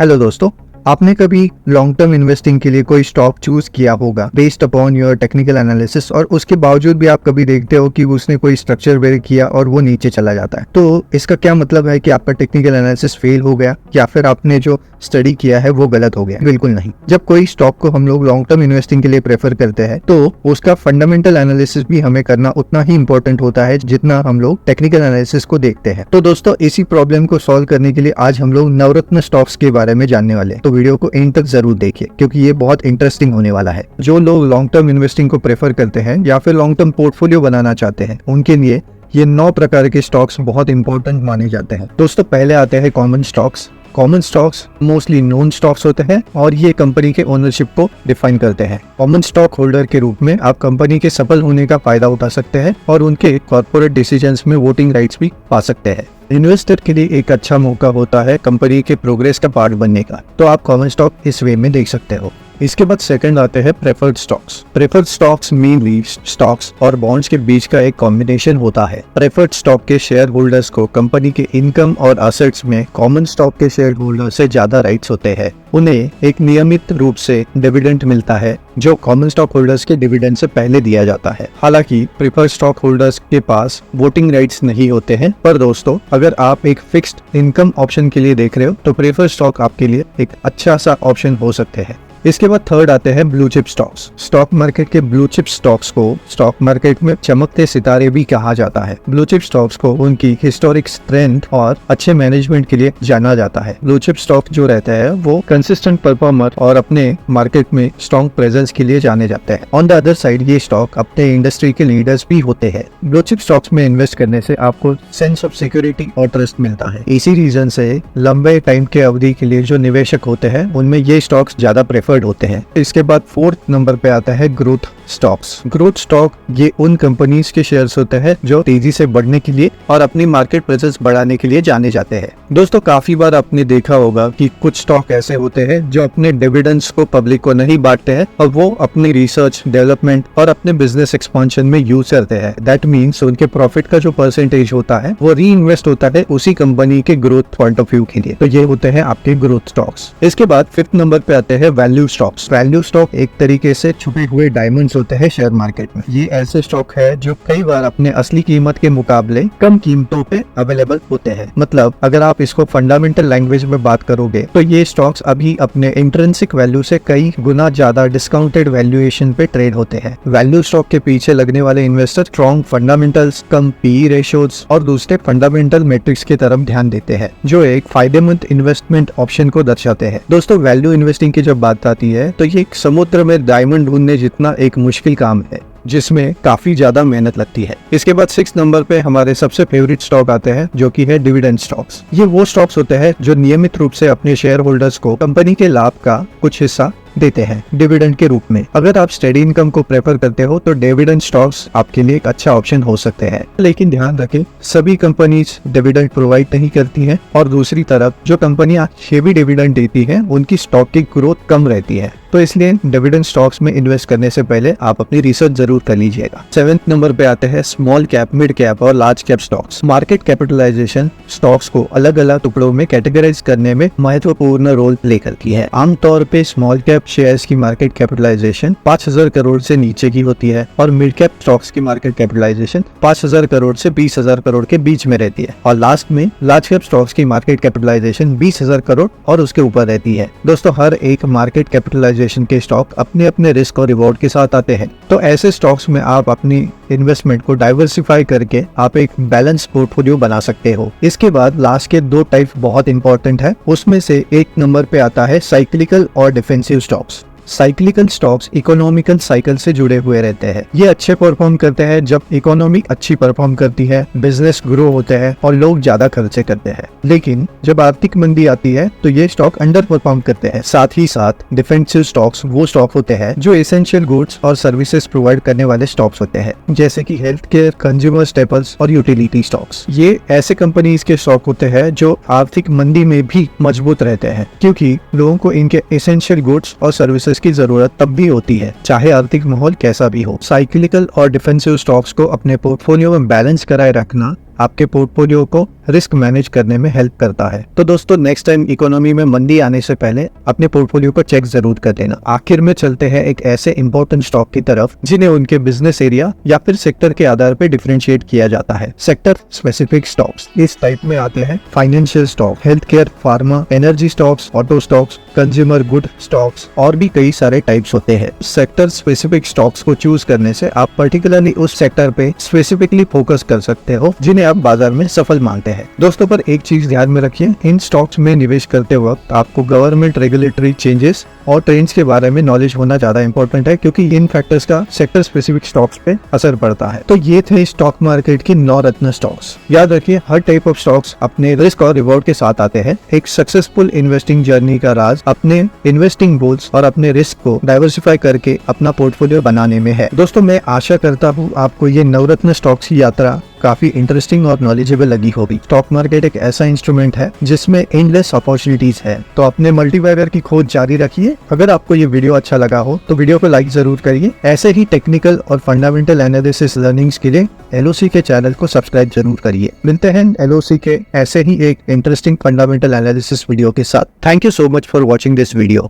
Hello दोस्तों, आपने कभी लॉन्ग टर्म इन्वेस्टिंग के लिए कोई स्टॉक चूज किया होगा based upon your technical analysis, और उसके बावजूद भी आप कभी देखते हो कि उसने कोई स्ट्रक्चर ब्रेक किया और वो नीचे चला जाता है। तो इसका क्या मतलब है कि आपका टेक्निकल एनालिसिस फेल हो गया या फिर आपने जो स्टडी किया है वो गलत हो गया? बिल्कुल नहीं। जब कोई स्टॉक को हम लोग लॉन्ग टर्म इन्वेस्टिंग के लिए प्रेफर करते हैं तो उसका फंडामेंटल एनालिसिस भी हमें करना उतना ही इंपॉर्टेंट होता है जितना हम लोग टेक्निकल एनालिसिस को देखते हैं। तो दोस्तों, इसी प्रॉब्लम को सॉल्व करने के लिए आज हम लोग नवरत्न स्टॉक्स के बारे में जानने वाले हैं। तो वीडियो को एंड तक जरूर देखिए क्योंकि ये बहुत इंटरेस्टिंग होने वाला है। जो लोग लॉन्ग टर्म इन्वेस्टिंग को प्रेफर करते हैं या फिर लॉन्ग टर्म पोर्टफोलियो बनाना चाहते हैं, उनके लिए ये 9 प्रकार के स्टॉक्स बहुत इंपॉर्टेंट माने जाते हैं। दोस्तों, पहले आते हैं common stocks. Common stocks mostly known stocks होते हैं और ये कंपनी के ओनरशिप को डिफाइन करते हैं। कॉमन स्टॉक होल्डर के रूप में आप कंपनी के सफल होने का फायदा उठा सकते हैं और उनके कॉर्पोरेट डिसीजंस में वोटिंग राइट्स भी पा सकते हैं। इन्वेस्टर के लिए एक अच्छा मौका होता है कंपनी के प्रोग्रेस का पार्ट बनने का, तो आप कॉमन स्टॉक इस वे में देख सकते हो। इसके बाद सेकंड आते हैं preferred stocks. Preferred stocks mainly stocks और बॉन्ड्स के बीच का एक कॉम्बिनेशन होता है। प्रेफर्ड स्टॉक के शेयर होल्डर्स को कंपनी के इनकम और असेट्स में कॉमन स्टॉक के शेयर होल्डर से ज्यादा राइट्स होते हैं। उन्हें एक नियमित रूप से डिविडेंड मिलता है जो कॉमन स्टॉक होल्डर्स के डिविडेंड से पहले दिया जाता है। हालांकि प्रेफर्ड स्टॉक होल्डर्स के पास वोटिंग राइट्स नहीं होते हैं, पर दोस्तों, अगर आप एक फिक्स्ड इनकम ऑप्शन के लिए देख रहे हो तो प्रेफर्ड स्टॉक आपके लिए एक अच्छा सा ऑप्शन हो सकते हैं। इसके बाद थर्ड आते हैं blue chip stocks. Stock market के ब्लू चिप स्टॉक्स को स्टॉक मार्केट में चमकते सितारे भी कहा जाता है। ब्लू चिप स्टॉक्स को उनकी हिस्टोरिक स्ट्रेंथ और अच्छे मैनेजमेंट के लिए जाना जाता है। ब्लू चिप स्टॉक जो रहते हैं वो कंसिस्टेंट परफॉर्मर और अपने मार्केट में स्ट्रॉन्ग प्रेजेंस के लिए जाने जाते हैं। ऑन द अदर साइड, ये स्टॉक अपने इंडस्ट्री के लीडर्स भी होते हैं। ब्लू चिप स्टॉक्स में इन्वेस्ट करने से आपको सेंस ऑफ सिक्योरिटी और ट्रस्ट मिलता है। इसी रीजन से लंबे टाइम के अवधि के लिए जो निवेशक होते हैं उनमें ये स्टॉक्स ज्यादा प्रेफर्ड होते हैं। इसके बाद फोर्थ नंबर पे आता है ग्रोथ स्टॉक्स। ग्रोथ स्टॉक ये उन कंपनीज के शेयर्स होते हैं जो तेजी से बढ़ने के लिए और अपनी मार्केट प्रेजेंस बढ़ाने के लिए जाने जाते हैं। दोस्तों, काफी बार आपने देखा होगा कि कुछ स्टॉक ऐसे होते हैं जो अपने डिविडेंड्स को पब्लिक को नहीं बांटते हैं और वो अपनी रिसर्च, डेवलपमेंट और अपने बिजनेस एक्सपेंशन में यूज करते हैं। दैट मीन्स उनके प्रॉफिट का जो परसेंटेज होता है वो री इन्वेस्ट होता है उसी कंपनी के ग्रोथ पॉइंट ऑफ व्यू के लिए। तो ये होते हैं आपके ग्रोथ स्टॉक्स। इसके बाद फिफ्थ नंबर पे आते हैं वैल्यू स्टॉक्स। वैल्यू स्टॉक एक तरीके से छुपे हुए डायमंड्स होते हैं शेयर मार्केट में। ये ऐसे स्टॉक है जो कई बार अपने असली कीमत के मुकाबले कम कीमतों पे अवेलेबल होते हैं। मतलब अगर आप इसको फंडामेंटल लैंग्वेज में बात करोगे तो ये स्टॉक्स अभी अपने इंट्रिंसिक वैल्यू से कई गुना ज्यादा डिस्काउंटेड वैल्यूएशन पे ट्रेड होते हैं। वैल्यू स्टॉक के पीछे लगने वाले इन्वेस्टर स्ट्रॉन्ग फंडामेंटल्स, कम पीई रेशियोज और दूसरे फंडामेंटल मैट्रिक्स की तरफ ध्यान देते हैं जो एक फायदेमंद इन्वेस्टमेंट ऑप्शन को दर्शाते हैं। दोस्तों, वैल्यू इन्वेस्टिंग की जब बात आती है तो ये समुद्र में डायमंड ढूंढने जितना एक मुश्किल काम है जिसमें काफी ज्यादा मेहनत लगती है। इसके बाद 6 नंबर पे हमारे सबसे फेवरेट स्टॉक आते हैं जो कि है डिविडेंड स्टॉक्स। ये वो स्टॉक्स होते हैं जो नियमित रूप से अपने शेयर होल्डर्स को कंपनी के लाभ का कुछ हिस्सा देते हैं डिविडेंड के रूप में। अगर आप स्टेडी इनकम को प्रेफर करते हो तो डिविडेंड स्टॉक्स आपके लिए एक अच्छा ऑप्शन हो सकते हैं, लेकिन ध्यान रखें सभी कंपनीज डिविडेंड प्रोवाइड नहीं करती हैं और दूसरी तरफ जो कंपनियां हेवी डिविडेंड देती हैं उनकी स्टॉक की ग्रोथ कम रहती है। तो इसलिए डिविडेंड स्टॉक्स में इन्वेस्ट करने से पहले आप अपनी रिसर्च जरूर कर लीजिएगा। 7th नंबर पे आते हैं स्मॉल कैप, मिड कैप और large cap stocks. Market capitalization stocks को अलग अलग टुकड़ों में कैटेगराइज करने में महत्वपूर्ण रोल प्ले करती है। आमतौर पे स्मॉल कैप शेयर्स की मार्केट कैपिटलाइजेशन 5000 करोड़ से नीचे की होती है और मिड कैप स्टॉक्स की मार्केट कैपिटलाइजेशन 5000 करोड़ से 20,000 करोड़ के बीच में रहती है और लास्ट में लार्ज कैप स्टॉक्स की मार्केट कैपिटलाइजेशन 20,000 करोड़ और उसके ऊपर रहती है। दोस्तों, हर एक मार्केट कैपिटलाइजेशन के स्टॉक अपने अपने रिस्क और रिवॉर्ड के साथ आते हैं। तो ऐसे स्टॉक्स में आप अपनी इन्वेस्टमेंट को डाइवर्सिफाई करके आप एक बैलेंस पोर्टफोलियो बना सकते हो। इसके बाद लास्ट के 2 टाइप बहुत इंपॉर्टेंट है। उसमें से एक नंबर पे आता है साइक्लिकल और defensive stocks. Cyclical stocks economical cycle से जुड़े हुए रहते हैं। ये अच्छे परफॉर्म करते हैं जब इकोनॉमी अच्छी परफॉर्म करती है, बिजनेस ग्रो होते हैं और लोग ज्यादा खर्चे करते हैं। लेकिन जब आर्थिक मंदी आती है तो ये स्टॉक अंडर परफॉर्म करते हैं। साथ ही साथ डिफेंसिव स्टॉक्स वो स्टॉक होते हैं जो एसेंशियल गुड्स और सर्विसेज प्रोवाइड करने वाले स्टॉक्स होते हैं, जैसे कि हेल्थ केयर, कंज्यूमर स्टेपल्स और यूटिलिटी स्टॉक्स। ये ऐसे कंपनीज के स्टॉक होते हैं जो आर्थिक मंदी में भी मजबूत रहते हैं क्योंकि लोगों को इनके एसेंशियल गुड्स और सर्विसेज की जरूरत तब भी होती है चाहे आर्थिक माहौल कैसा भी हो। साइक्लिकल और डिफेंसिव स्टॉक्स को अपने पोर्टफोलियो में बैलेंस कराए रखना आपके पोर्टफोलियो को रिस्क मैनेज करने में हेल्प करता है। तो दोस्तों नेक्स्ट टाइम इकोनॉमी में मंदी आने से पहले अपने पोर्टफोलियो को चेक जरूर कर लेना। आखिर में चलते हैं एक ऐसे इंपॉर्टेंट स्टॉक की तरफ जिन्हें उनके बिजनेस एरिया या फिर सेक्टर के आधार पर डिफरेंशिएट किया जाता है। सेक्टर स्पेसिफिक स्टॉक्स इस टाइप में आते हैं financial stock, health care, pharma, energy stocks, auto stocks, consumer good stocks और भी कई सारे टाइप्स होते हैं। सेक्टर स्पेसिफिक स्टॉक्स को चूज करने से आप पर्टिकुलरली उस सेक्टर पे स्पेसिफिकली फोकस कर सकते हो जिन्हें आप बाजार में सफल मानते हैं। दोस्तों पर एक चीज ध्यान में रखिए, इन स्टॉक्स में निवेश करते वक्त आपको गवर्नमेंट रेगुलेटरी चेंजेस और ट्रेंड्स के बारे में नॉलेज होना ज्यादा इंपॉर्टेंट है, क्योंकि इन फैक्टर्स का सेक्टर स्पेसिफिक स्टॉक्स पे असर पड़ता है। तो ये थे स्टॉक मार्केट की 9 रत्न स्टॉक्स। याद रखिए हर टाइप ऑफ स्टॉक्स अपने रिस्क और रिवॉर्ड के साथ आते हैं। एक सक्सेसफुल इन्वेस्टिंग जर्नी का राज अपने इन्वेस्टिंग गोल्स और अपने रिस्क को डाइवर्सिफाई करके अपना पोर्टफोलियो बनाने में है। दोस्तों मैं आशा करता हूँ आपको ये नवरत्न स्टॉक्स की यात्रा काफी इंटरेस्टिंग और नॉलेजेबल लगी होगी। स्टॉक मार्केट एक ऐसा इंस्ट्रूमेंट है जिसमें एंडलेस अपॉर्चुनिटीज है, तो अपने मल्टीबैगर की खोज जारी रखिए। अगर आपको ये वीडियो अच्छा लगा हो तो वीडियो को लाइक जरूर करिए। ऐसे ही टेक्निकल और फंडामेंटल एनालिसिस लर्निंग्स के लिए LOC के चैनल को सब्सक्राइब जरूर करिए। मिलते हैं LOC के ऐसे ही एक इंटरेस्टिंग फंडामेंटल एनालिसिस वीडियो के साथ। Thank you so much for watching this video.